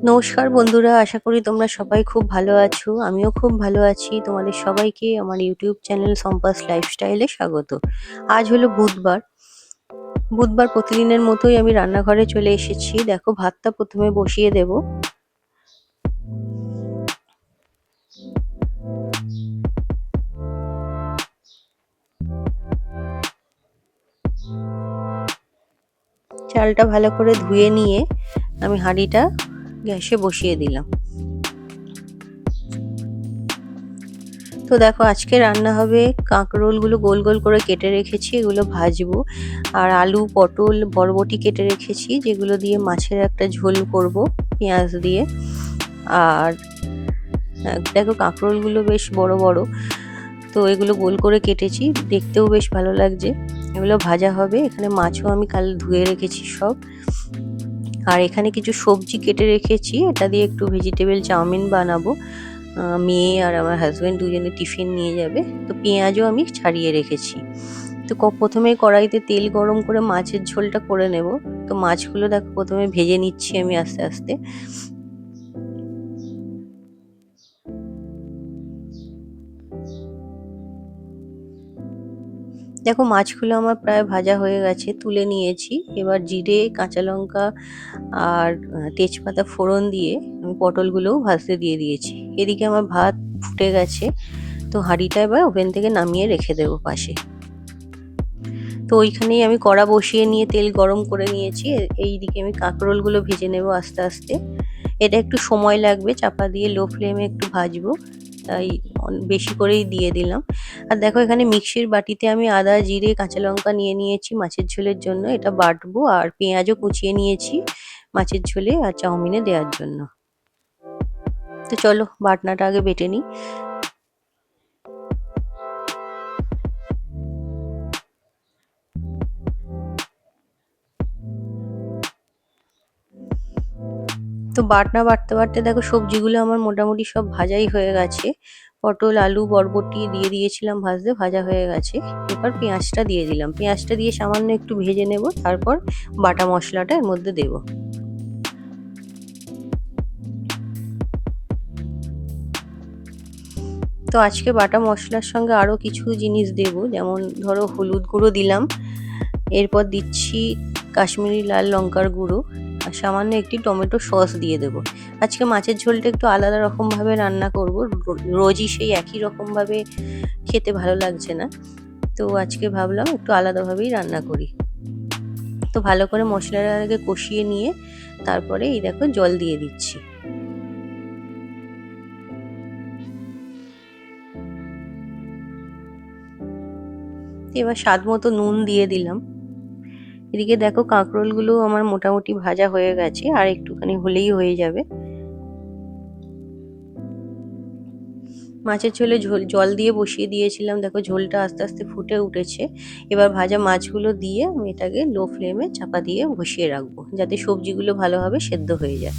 নমস্কার বন্ধুরা, আশা করি তোমরা সবাই খুব ভালো আছো। আমিও খুব ভালো আছি। তোমাদের সবাইকে আমার ইউটিউব চ্যানেল সম্পাস লাইফস্টাইলে স্বাগত। আজ হলো বুধবার। বুধবার প্রতিদিনের মতোই আমি রান্নাঘরে চলে এসেছি। দেখো, ভাতটা প্রথমে বসিয়ে দেব। চালটা ভালো করে ধুয়ে নিয়ে আমি হাঁড়িটা গ্যাসে বসিয়ে দিলাম। তো দেখো, আজকে রান্না হবে কাঁকরোলগুলো গোল গোল করে কেটে রেখেছি, এগুলো ভাজবো। আর আলু, পটল, বরবটি কেটে রেখেছি, যেগুলো দিয়ে মাছের একটা ঝোল করব পেঁয়াজ দিয়ে। আর দেখো, কাঁকরোলগুলো বেশ বড় বড়, তো এগুলো গোল করে কেটেছি, দেখতেও বেশ ভালো লাগছে। এগুলো ভাজা হবে। এখানে মাছও আমি কাল ধুয়ে রেখেছি সব। আর এখানে কিছু সবজি কেটে রেখেছি, এটা দিয়ে একটু ভেজিটেবল চাউমিন বানাবো। মেয়ে আর আমার হাজব্যান্ড দুজনে টিফিন নিয়ে যাবে। তো পেঁয়াজও আমি ছাড়িয়ে রেখেছি। তো প্রথমে কড়াইতে তেল গরম করে মাছের ঝোলটা করে নেব। তো মাছগুলো দেখো প্রথমে ভেজে নিচ্ছি আমি আস্তে আস্তে। দেখো, মাছগুলো আমার প্রায় ভাজা হয়ে গেছে, তুলে নিয়েছি। এবার জিরে, কাঁচা লঙ্কা আর তেজপাতা ফোড়ন দিয়ে আমি পটলগুলোও ভাজতে দিয়ে দিয়েছি। এদিকে আমার ভাত ফুটে গেছে, তো হাঁড়িটা এবার ওভেন থেকে নামিয়ে রেখে দেবো পাশে। তো ওইখানেই আমি কড়া বসিয়ে নিয়ে তেল গরম করে নিয়েছি। এইদিকে আমি কাঁকরোলগুলো ভেজে নেব আস্তে আস্তে। এটা একটু সময় লাগবে, চাপা দিয়ে লো ফ্লেমে একটু ভাজবো, তাই বেশি করেই দিয়ে দিলাম। আর দেখো, এখানে মিক্সির বাটিতে আমি আদা, জিরে, কাঁচা লঙ্কা নিয়ে নিয়েছি মাছের ঝোলের জন্য, এটা বাটবো। আর পেঁয়াজও কুচিয়ে নিয়েছি মাছের ঝোলে আর চাউমিনে দেওয়ার জন্য। তো চলো, বাটনাটা আগে বেটে নিই। তো বাটনা বাটতে বাটতে দেখো, সবজিগুলো আমার মোটামুটি সব ভাজাই হয়ে গেছে। পটল, আলু, বরবটি দিয়ে দিয়েছিলাম ভাজতে, ভাজা হয়ে গেছে। এবার পেঁয়াজটা দিয়ে দিলাম, পেঁয়াজটা দিয়ে সামান্য একটু ভেজে নেব, তারপর বাটা মশলাটা এর মধ্যে দেব। তো আজকে বাটা মশলার সঙ্গে আরো কিছু জিনিস দেব, যেমন ধরো হলুদ গুঁড়ো দিলাম, এরপর দিচ্ছি কাশ্মীরি লাল লঙ্কার গুঁড়ো, আর সামান্য একটি টমেটো সস দিয়ে দেবো। আজকে মাছের ঝোলটা একটু আলাদা রকম ভাবে রান্না করব। রোজই সেই একই রকম ভাবে খেতে ভালো লাগছে না, তো আজকে ভাবলাম একটু আলাদাভাবেই রান্না করি। তো ভালো করে মশলাটা আগে কষিয়ে নিয়ে তারপরে এই দেখো জল দিয়ে দিচ্ছি। এবার স্বাদ মতো নুন দিয়ে দিলাম। এদিকে দেখো, কাঁকরোলগুলো আমার মোটামুটি ভাজা হয়ে গেছে, আর একটুখানি হলেই হয়ে যাবে। মাছের ঝোলে জল দিয়ে বসিয়ে দিয়েছিলাম, দেখো ঝোলটা আস্তে আস্তে ফুটে উঠেছে। এবার ভাজা মাছগুলো দিয়ে আমি এটাকে লো ফ্লেমে চাপা দিয়ে বসিয়ে রাখবো, যাতে সবজিগুলো ভালোভাবে সেদ্ধ হয়ে যায়।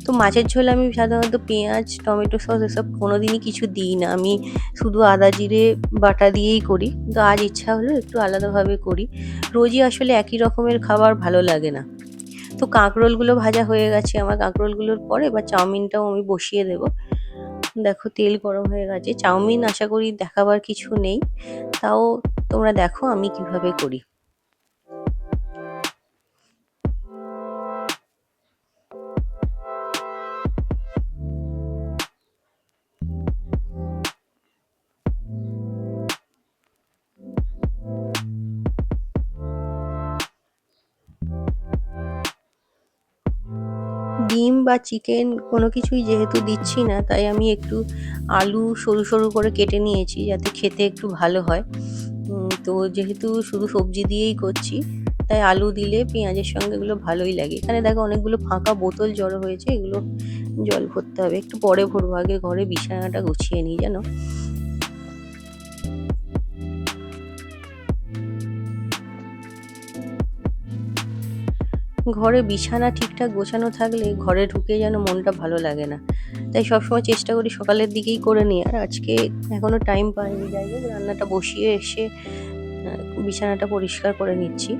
তো মাছের ঝোল আমি সাধারণত পেঁয়াজ, টমেটো সস এসব কোনোদিনই কিছু দিই না, আমি শুধু আদা জিরে বাটা দিয়েই করি। তো আজ ইচ্ছা হলো একটু আলাদাভাবে করি। রোজই আসলে একই রকমের খাবার ভালো লাগে না। তো কাঁকরোলগুলো ভাজা হয়ে গেছে আমার, কাঁকরোলগুলোর পরে এবার চাউমিনটাও আমি বসিয়ে দেবো। দেখো, তেল গরম হয়ে গেছে। চাউমিন আশা করি দেখাবার কিছু নেই, তাও তোমরা দেখো আমি কিভাবে করি। ডিম বা চিকেন কোনো কিছুই যেহেতু দিচ্ছি না, তাই আমি একটু আলু সরু সরু করে কেটে নিয়েছি, যাতে খেতে একটু ভালো হয়। তো যেহেতু শুধু সবজি দিয়েই করছি, তাই আলু দিলে পেঁয়াজের সঙ্গে এগুলো ভালোই লাগে। এখানে দেখো অনেকগুলো ফাঁকা বোতল জড়ো হয়েছে, এগুলো জল ভরতে হবে, একটু পরে ভরবো, আগে ঘরে বিছানাটা গুছিয়ে নিই জানো। ঘরে বিছানা ঠিকঠাক গোছানো থাকলে ঘরে ঢুকে যেন মনটা ভালো লাগে না, তাই সবসময় চেষ্টা করি সকালের দিকেই করে নিই। আর আজকে এখনো টাইম পাইনি, যাই হোক রান্নাটা বসিয়ে এসে বিছানাটা পরিষ্কার করে নিচ্ছি।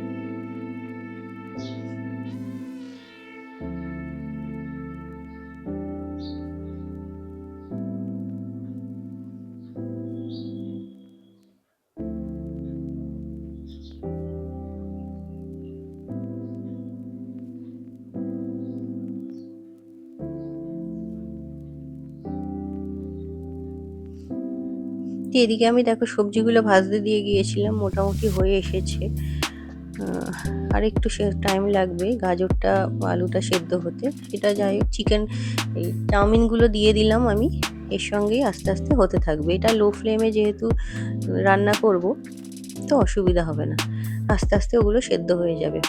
এদিকে আমি দেখো সবজিগুলো ভাজতে দিয়ে গিয়েছিলাম, মোটামুটি হয়ে এসেছে। আর একটু টাইম লাগবে গাজরটা আলুটা সেদ্ধ হতে। সেটা যাই হোক, এই চাউমিনগুলো দিয়ে দিলাম আমি, এর সঙ্গেই আস্তে আস্তে হতে থাকবে। এটা লো ফ্লেমে যেহেতু রান্না করব, তো অসুবিধা হবে না, আস্তে আস্তে ওগুলো সেদ্ধ হয়ে যাবে।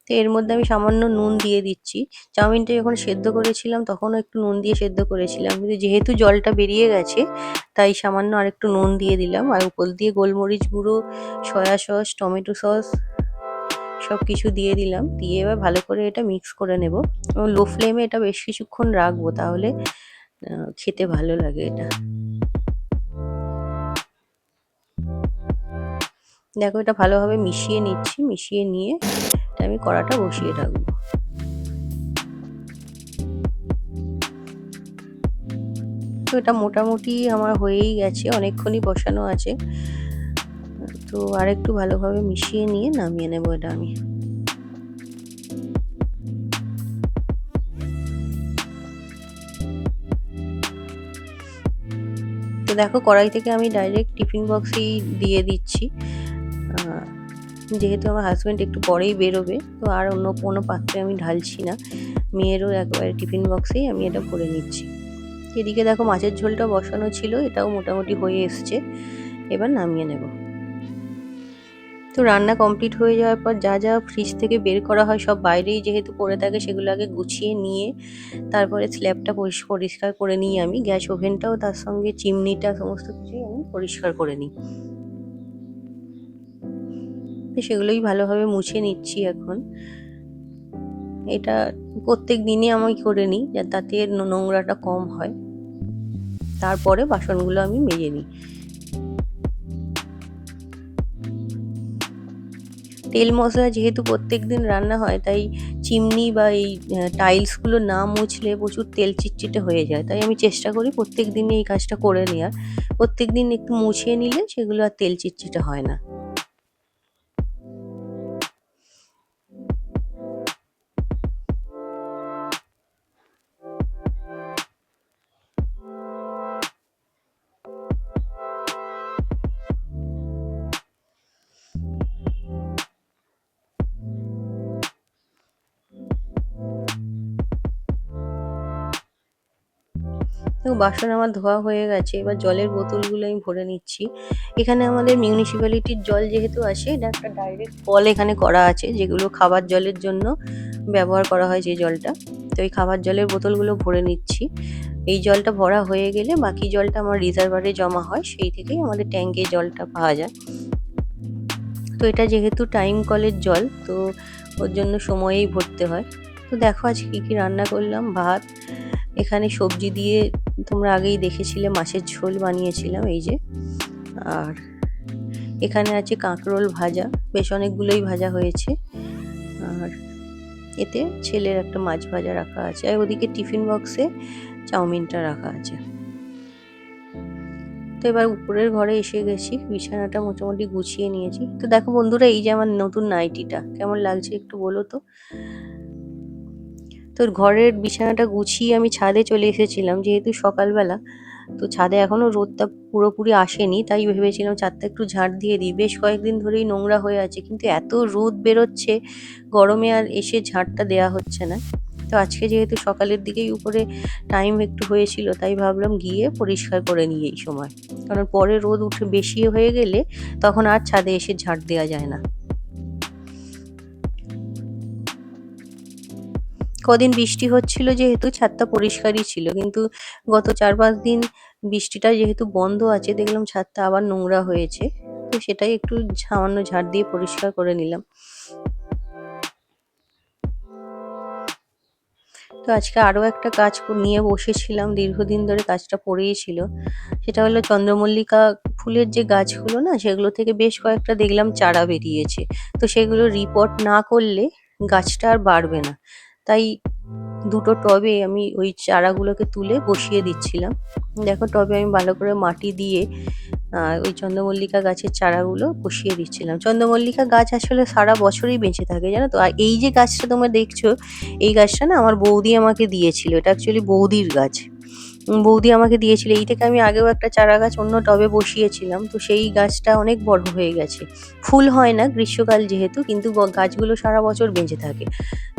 তো এর মধ্যে আমি সামান্য নুন দিয়ে দিচ্ছি। চাউমিনটা যখন সেদ্ধ করেছিলাম তখনও একটু নুন দিয়ে সেদ্ধ করেছিলাম, কিন্তু যেহেতু জলটা বেরিয়ে গেছে তাই সামান্য আরেকটু নুন দিয়ে দিলাম। আর উপর দিয়ে গোলমরিচ গুঁড়ো, সয়া সস, টমেটো সস সব কিছু দিয়ে দিলাম। দিয়ে এবার ভালো করে এটা মিক্স করে নেব এবং লো ফ্লেমে এটা বেশ কিছুক্ষণ রাখবো, তাহলে খেতে ভালো লাগে এটা। দেখো এটা ভালোভাবে মিশিয়ে নিচ্ছি, মিশিয়ে নিয়ে এটা আমি কড়াটা বসিয়ে রাখবো। তো এটা মোটামুটি আমার হয়েই গেছে, অনেকক্ষণই বসানো আছে। তো আরেকটু ভালোভাবে মিশিয়ে নিয়ে নামিয়ে নেবো এটা আমি। তো দেখো কড়াই থেকে আমি ডাইরেক্ট টিফিন বক্সেই দিয়ে দিচ্ছি। যেহেতু আমার হাজব্যান্ড একটু পরেই বেরোবে, তো আর অন্য কোনো পাত্রে আমি ঢালছি না, মেয়েরও একবারে টিফিন বক্সেই আমি এটা ভরে নিচ্ছি। এদিকে দেখো মাছের ঝোলটা বসানো ছিল, এটাও মোটামুটি হয়ে এসছে, এবার নামিয়ে নেব। তো রান্না কমপ্লিট হয়ে যাওয়ার পর যা যা ফ্রিজ থেকে বের করা হয় সব বাইরেই যেহেতু পড়ে থাকে, সেগুলো আগে গুছিয়ে নিয়ে তারপরে স্ল্যাবটা পরিষ্কার করে নিই আমি। গ্যাস ওভেনটাও তার সঙ্গে চিমনিটা সমস্ত কিছুই আমি পরিষ্কার করে নিই। তো সেগুলোই ভালোভাবে মুছে নিচ্ছি এখন। এটা প্রত্যেক দিনই আমি করে নিই, তাতে নোংরাটা কম হয়। তারপরে বাসনগুলো আমি মেজে নিই। তেল মশলা যেহেতু প্রত্যেকদিন রান্না হয়, তাই চিমনি বা এই টাইলসগুলো না মুছলে প্রচুর তেল চিটচিটে হয়ে যায়। তাই আমি চেষ্টা করি প্রত্যেক দিনই এই কাজটা করে নেওয়ার। প্রত্যেক দিন একটু মুছে নিলে সেগুলো আর তেল চিটচিটে হয় না। তো বাসন আমার ধোয়া হয়ে গেছে, এবার জলের বোতলগুলো আমি ভরে নিচ্ছি। এখানে আমাদের মিউনিসিপ্যালিটির জল যেহেতু আসে, এটা একটা ডাইরেক্ট কল এখানে করা আছে, যেগুলো খাবার জলের জন্য ব্যবহার করা হয় যে জলটা। তো এই খাবার জলের বোতলগুলো ভরে নিচ্ছি। এই জলটা ভরা হয়ে গেলে বাকি জলটা আমার রিজার্ভারে জমা হয়, সেই থেকেই আমাদের ট্যাঙ্কে জলটা পাওয়া যায়। তো এটা যেহেতু টাইম কলের জল, তো ওর জন্য সময়েই ভরতে হয়। তো দেখো আজ কী কী রান্না করলাম। ভাত, এখানে সবজি দিয়ে তোমরা আগেই দেখেছিলে মাছের ঝোল বানিয়েছিলাম এই যে। আর এখানে আছে কাঁকরোল ভাজা, বেশ অনেকগুলোই ভাজা হয়েছে। আর এতে ছেলের একটা মাছ ভাজা রাখা আছে, আর ওদিকে টিফিন বক্সে চাউমিনটা রাখা আছে। তো এবার উপরের ঘরে এসে গেছি, বিছানাটা মোটামুটি গুছিয়ে নিয়েছি। তো দেখো বন্ধুরা, এই যে আমার নতুন নাইটিটা কেমন লাগছে একটু বলো তো। তো ঘরের বিছানাটা গুছিয়ে আমি ছাদে চলে এসেছিলাম, যেহেতু সকালবেলা, তো ছাদে এখনো রোদটা পুরোপুরি আসেনি, তাই ভেবেছিলাম ছাদটা একটু ঝাঁট দিয়ে দিই। বেশ কয়েকদিন ধরেই নোংরা হয়ে আছে, কিন্তু এত রোদ বেরোচ্ছে গরমে আর এসে ঝাঁটটা দেওয়া হচ্ছে না। তো আজকে যেহেতু সকালের দিকেই উপরে টাইম একটু হয়েছিল, তাই ভাবলাম গিয়ে পরিষ্কার করে নিই এই সময়, কারণ পরে রোদ উঠে বেশি হয়ে গেলে তখন আর ছাদে এসে ঝাঁট দেওয়া যায় না। কদিন বৃষ্টি হচ্ছিল যেহেতু ছাদটা পরিষ্কারই ছিল, কিন্তু গত 4-5 দিন বৃষ্টিটা যেহেতু বন্ধ আছে, দেখলাম ছাদটা আবার নোংরা হয়েছে। তো সেটাই একটু সামান্য ঝাড় দিয়ে পরিষ্কার করে নিলাম। তো আজকে আরো একটা কাজ নিয়ে বসেছিলাম, দীর্ঘদিন ধরে কাজটা পড়েই ছিল। সেটা হলো চন্দ্রমল্লিকা ফুলের যে গাছগুলো না, সেগুলো থেকে বেশ কয়েকটা দেখলাম চারা বেরিয়েছে। তো সেগুলো রিপোর্ট না করলে গাছটা আর বাড়বে না। তাই দুটো টবে আমি ওই চারাগুলোকে তুলে বসিয়ে দিচ্ছিলাম। দেখো টবে আমি ভালো করে মাটি দিয়ে ওই চন্দ্রমল্লিকা গাছের চারাগুলো বসিয়ে দিচ্ছিলাম। চন্দ্রমল্লিকা গাছ আসলে সারা বছরই বেঁচে থাকে, জানো তো। আর এই যে গাছটা তোমরা দেখছো, এই গাছটা না আমার বৌদি আমাকে দিয়েছিল, এটা অ্যাকচুয়ালি বৌদির গাছ। বৌদি আমাকে দিয়েছিল। এই থেকে আমি আগেও একটা চারা গাছ অন্য টবে বসিয়েছিলাম। তো সেই গাছটা অনেক বড় হয়ে গেছে। ফুল হয় না গ্রীষ্মকাল যেহেতু, কিন্তু গাছগুলো সারা বছর বেঁচে থাকে।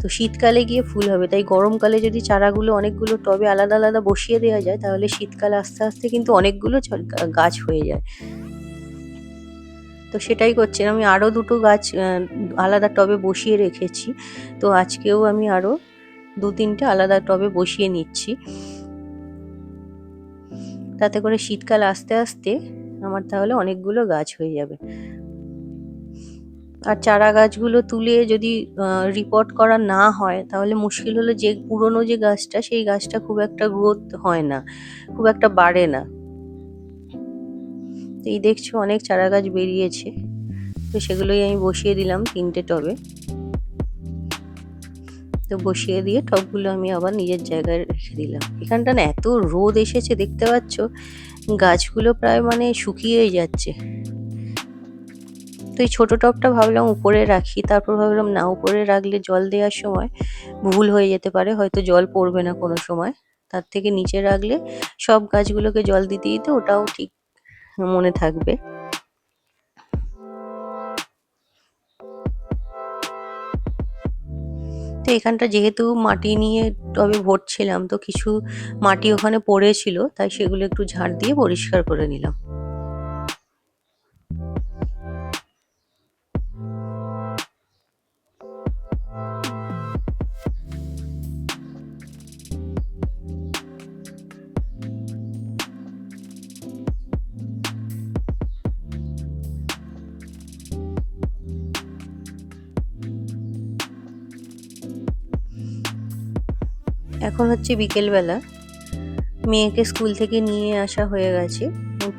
তো শীতকালে গিয়ে ফুল হবে। তাই গরমকালে যদি চারাগুলো অনেকগুলো টবে আলাদা আলাদা বসিয়ে দেওয়া যায়, তাহলে শীতকালে আস্তে আস্তে কিন্তু অনেকগুলো গাছ হয়ে যায়। তো সেটাই করছিলাম। আমি আরো দুটো গাছ আলাদা টবে বসিয়ে রেখেছি। তো আজকেও আমি আরো ২-৩টে আলাদা টবে বসিয়ে নিচ্ছি। তাতে করে শীতকাল আসতে আসতে আমার তাহলে অনেকগুলো গাছ হয়ে যাবে। আর চারা গাছগুলো তুলে যদি রিপোর্ট করা না হয়, তাহলে মুশকিল হলো যে পুরনো যে গাছটা, সেই গাছটা খুব একটা গ্রোথ হয় না, খুব একটা বাড়ে না। তো এই দেখছো অনেক চারা গাছ বেরিয়েছে। তো সেগুলোই আমি বসিয়ে দিলাম ৩টে টবে। তো বসিয়ে দিয়ে টবগুলো আমি আবার নিজের জায়গায় রেখে দিলাম। এখানটা না এত রোদ এসেছে দেখতে পাচ্ছ, গাছগুলো প্রায় মানে শুকিয়েই যাচ্ছে। তো এই ছোট টবটা ভাবলাম উপরে রাখি, তারপর ভাবলাম না, উপরে রাখলে জল দেওয়ার সময় ভুল হয়ে যেতে পারে, হয়তো জল পড়বে না কোনো সময়। তার থেকে নিচে রাখলে সব গাছগুলোকে জল দিতে দিতে ওটাও ঠিক মনে থাকবে। তো এখানটা যেহেতু মাটি নিয়ে টবে ভরছিলাম, তো কিছু মাটি ওখানে পড়েছিল, তাই সেগুলো একটু ঝাড় দিয়ে পরিষ্কার করে নিলাম। এখন হচ্ছে বিকেলবেলা, মেয়েকে স্কুল থেকে নিয়ে আসা হয়ে গেছে,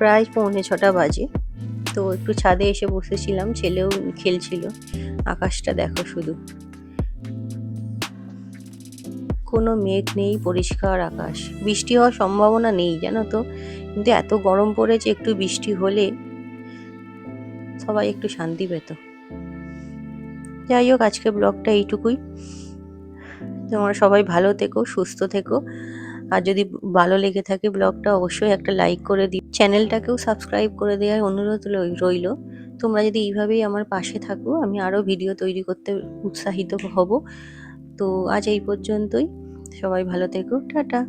প্রায় 6:45 বাজে। তো একটু ছাদে এসে বসেছিলাম, ছেলেও খেলছিল। আকাশটা দেখো শুধু, কোনো মেঘ নেই, পরিষ্কার আকাশ। বৃষ্টি হওয়ার সম্ভাবনা নেই জানো তো, কিন্তু এত গরম পড়েছে, একটু বৃষ্টি হলে সবাই একটু শান্তি পেত। যাই হোক, আজকে ব্লগটা এইটুকুই। তোমরা সবাই ভালো থেকো, সুস্থ থেকো। আর যদি ভালো লেগে থাকে ব্লগটা, অবশ্যই একটা লাইক করে দিও। চ্যানেলটাকেও সাবস্ক্রাইব করে দেওয়ার অনুরোধ রইল। তোমরা যদি এইভাবেই আমার পাশে থাকো, আমি আরো ভিডিও তৈরি করতে উৎসাহিত হব। তো আজ এই পর্যন্তই। সবাই ভালো থেকো, টাটা।